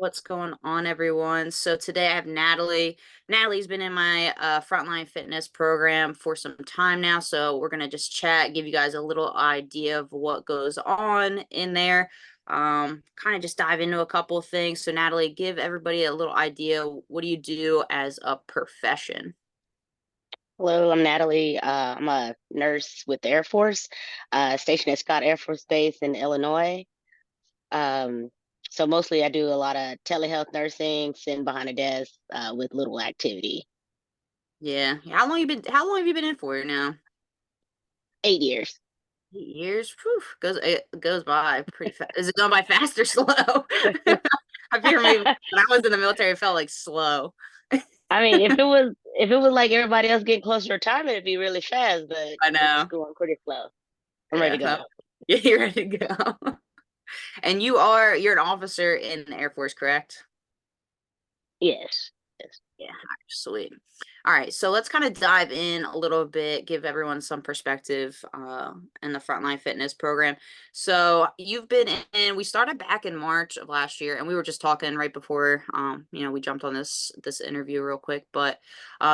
What's going on, everyone? So today I have Natalie. Natalie's been in my Frontline Fitness program for some time now. So we're gonna just chat, give you guys a little idea of what goes on in there. Kind of just dive into a couple of things. So Natalie, give everybody a little idea. What do you do as a profession? Hello, I'm Natalie. I'm a nurse with the Air Force, stationed at Scott Air Force Base in Illinois. Um, so mostly I do a lot of telehealth nursing, sitting behind a desk with little activity. Yeah. How long have you been in for now? 8 years. 8 years. Whew, it goes by pretty fast. Is it going by fast or slow? I figure maybe when I was in the military, it felt like slow. I mean, if it was like everybody else getting closer to retirement, it'd be really fast, but I it's know. going pretty slow. I'm ready Yeah. to No. go. Yeah, you're ready to go. And you're an officer in the Air Force, correct? Yes. Yes. Yeah, all right, sweet. All right, so let's kind of dive in a little bit, give everyone some perspective in the Frontline Fitness program. So you've been in, we started back in March of last year, and we were just talking right before we jumped on this interview real quick, but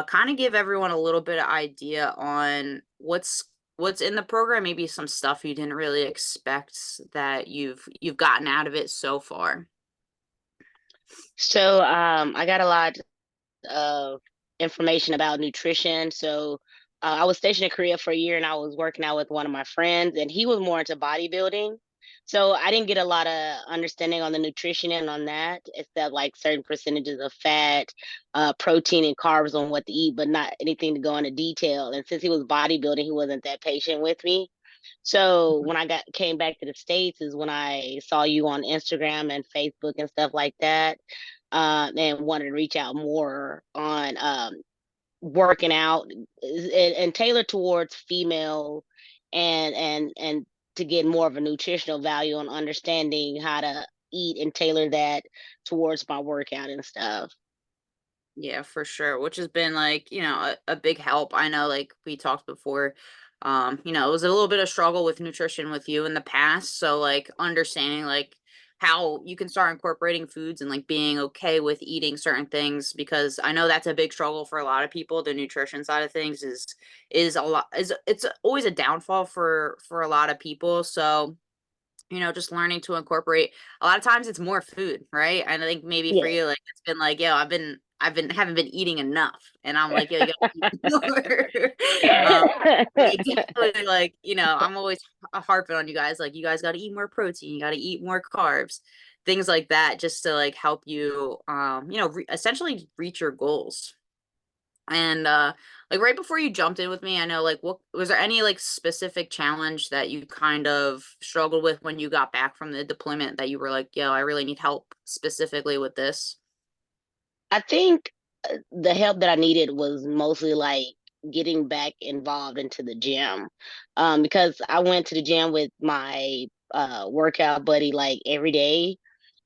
kind of give everyone a little bit of idea on what's in the program, maybe some stuff you didn't really expect that you've gotten out of it so far. So I got a lot of information about nutrition. So I was stationed in Korea for a year and I was working out with one of my friends, and he was more into bodybuilding. So I didn't get a lot of understanding on the nutrition and on that, except like certain percentages of fat, protein, and carbs on what to eat, but not anything to go into detail. And since he was bodybuilding, he wasn't that patient with me. So when I got came back to the States is when I saw you on Instagram and Facebook and stuff like that, and wanted to reach out more on working out and tailored towards female and to get more of a nutritional value on understanding how to eat and tailor that towards my workout and stuff. Yeah, for sure. Which has been like, a big help. I know like we talked before, it was a little bit of struggle with nutrition with you in the past. So like understanding like how you can start incorporating foods and like being okay with eating certain things because I know that's a big struggle for a lot of people. The nutrition side of things is a lot is it's always a downfall for a lot of people. So just learning to incorporate a lot of times it's more food, right? And I think maybe for Yeah. you, like it's been like, yo, I've been haven't been eating enough. And I'm like, yo, you gotta eat more. um, you definitely like, I'm always harping on you guys, like you guys gotta eat more protein, you gotta eat more carbs, things like that, just to like help you essentially reach your goals. And like right before you jumped in with me, I know like what was there any like specific challenge that you kind of struggled with when you got back from the deployment that you were like, yo, I really need help specifically with this? I think the help that I needed was mostly like getting back involved into the gym, because I went to the gym with my workout buddy like every day.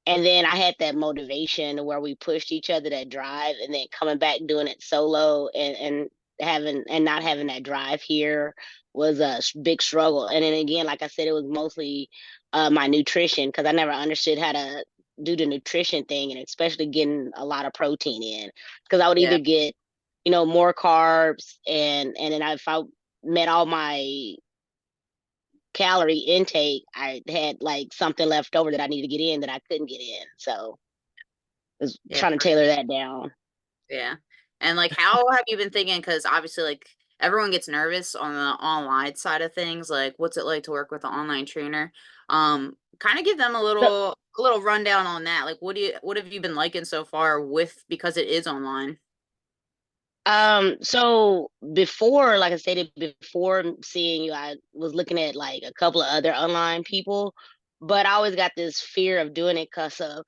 And then I had that motivation where we pushed each other, that drive, and then coming back doing it solo and having and not having that drive here was a big struggle. And then again, like I said, it was mostly my nutrition because I never understood how to do the nutrition thing, and especially getting a lot of protein in because I would Yeah. either get more carbs, and then if I met all my calorie intake, I had like something left over that I need to get in that I couldn't get in. So I was Yeah. trying to tailor that down. Yeah. And like how have you been thinking? Because obviously like everyone gets nervous on the online side of things. Like what's it like to work with an online trainer? Kind of give them So, a little rundown on that. Like what have you been liking so far with because it is online? so before, like I stated, before seeing you, I was looking at like a couple of other online people, but I always got this fear of doing it because of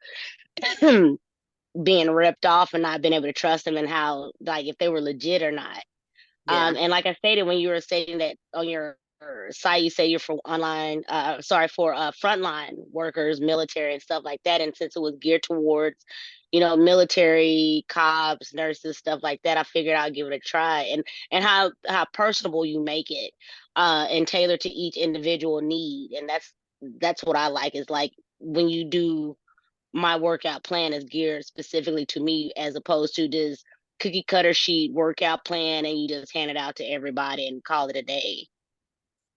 being ripped off and not being able to trust them and how, like, if they were legit or not. Yeah. And like I stated, when you were stating that on your site, you say you're for online, sorry, for frontline workers, military and stuff like that. And since it was geared towards, military, cops, nurses, stuff like that, I figured I'd give it a try. And how personable you make it, and tailor to each individual need. And that's what I like is like when you do my workout plan is geared specifically to me as opposed to this cookie cutter sheet workout plan and you just hand it out to everybody and call it a day.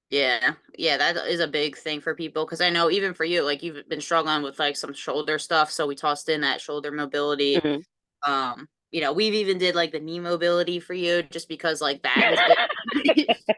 Yeah. Yeah, that is a big thing for people because I know even for you, like you've been struggling with like some shoulder stuff, so we tossed in that shoulder mobility. Mhm. We've even did like the knee mobility for you just because like that has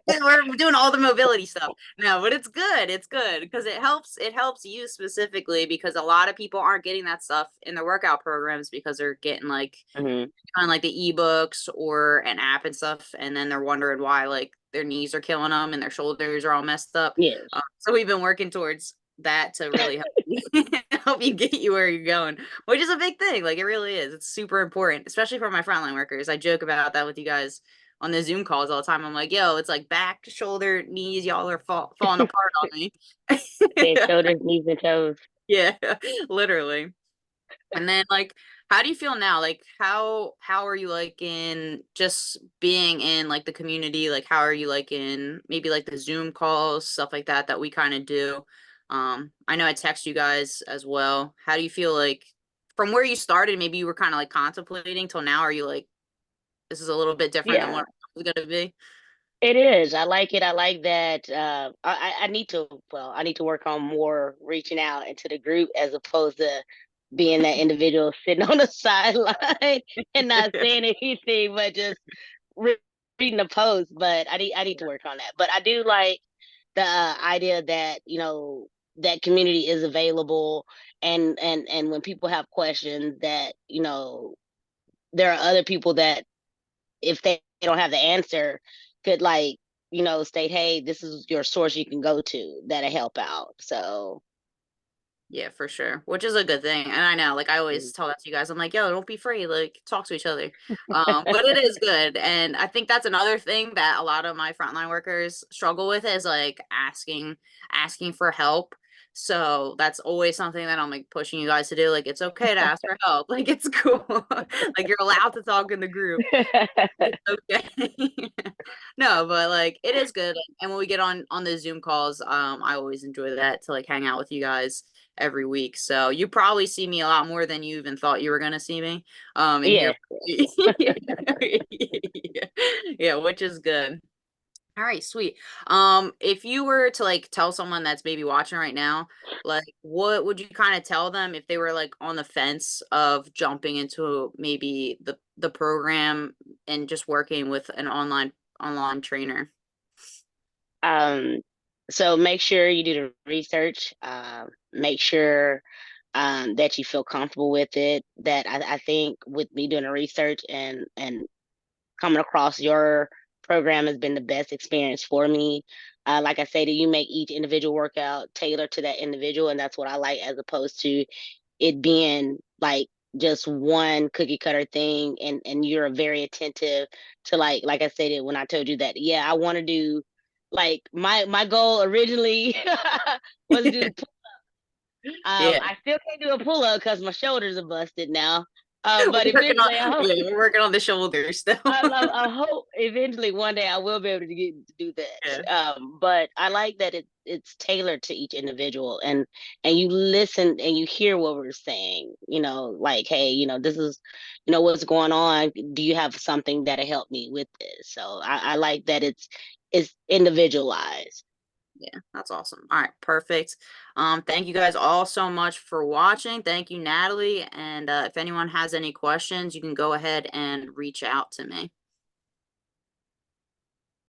been we're doing all the mobility stuff. No, but it's good. It's good because it helps you specifically because a lot of people aren't getting that stuff in their workout programs because they're getting like Mhm. on like the ebooks or an app and stuff, and then they're wondering why like their knees are killing them and their shoulders are all messed up. Yes. So we've been working towards that to really help you, help you get you where you're going, which is a big thing. Like it really is. It's super important, especially for my frontline workers. I joke about that with you guys on the Zoom calls all the time. I'm like, yo, it's like back, shoulder, knees. Y'all are falling apart on me. Head, shoulders, knees, and toes. Yeah, literally. And then like how do you feel now? Like how are you like in just being in like the community? Like how are you like in maybe like the Zoom calls, stuff like that that we kind of do? I know I text you guys as well. How do you feel like from where you started, maybe you were kind of like contemplating till now, are you like this is a little bit different than Yeah, what it was gonna be? it is. I like it. I like that. I need to. Well, I need to work on more reaching out into the group as opposed to being that individual sitting on the sideline and not saying anything, but just re- reading the post. But I need to work on that. But I do like the idea that that community is available, and when people have questions, that there are other people that if they don't have the answer, could like state, hey, this is your source you can go to that'll help out. So Yeah, for sure. Which is a good thing. And I know, like I always mm, tell that to you guys, I'm like, yo, don't be afraid, like talk to each other. But it is good. And I think that's another thing that a lot of my frontline workers struggle with is like asking for help. So that's always something that I'm like pushing you guys to do. Like it's okay to ask for help. Like it's cool. Like you're allowed to talk in the group. It's okay. No, but like it is good. And when we get on the Zoom calls, I always enjoy that to like hang out with you guys every week. So you probably see me a lot more than you even thought you were gonna see me. And hear yes. yeah, yeah, which is good. All right, sweet. If you were to like tell someone that's maybe watching right now, like what would you kind of tell them if they were like on the fence of jumping into maybe the program and just working with an online trainer? um so make sure you do the research. Make sure that you feel comfortable with it. That I think with me doing the research and coming across your program has been the best experience for me. Like I say, that you make each individual workout tailored to that individual, and that's what I like, as opposed to it being like just one cookie cutter thing. And you're very attentive to, like I said when I told you that, yeah, I want to do, like, my goal originally was to do. Yeah, I still can't do a pull up because my shoulders are busted now. But we're working on eventually, I hope, yeah, we're working on the shoulders still. I hope eventually one day I will be able to get to do Yeah. that. But I like that it's tailored to each individual, and you listen and you hear what we're saying. Like, hey, this is, what's going on. Do you have something that'll help me with this? So I like that it's individualized. Yeah, that's awesome. All right, perfect. Thank you guys all so much for watching. Thank you, Natalie. And if anyone has any questions, you can go ahead and reach out to me.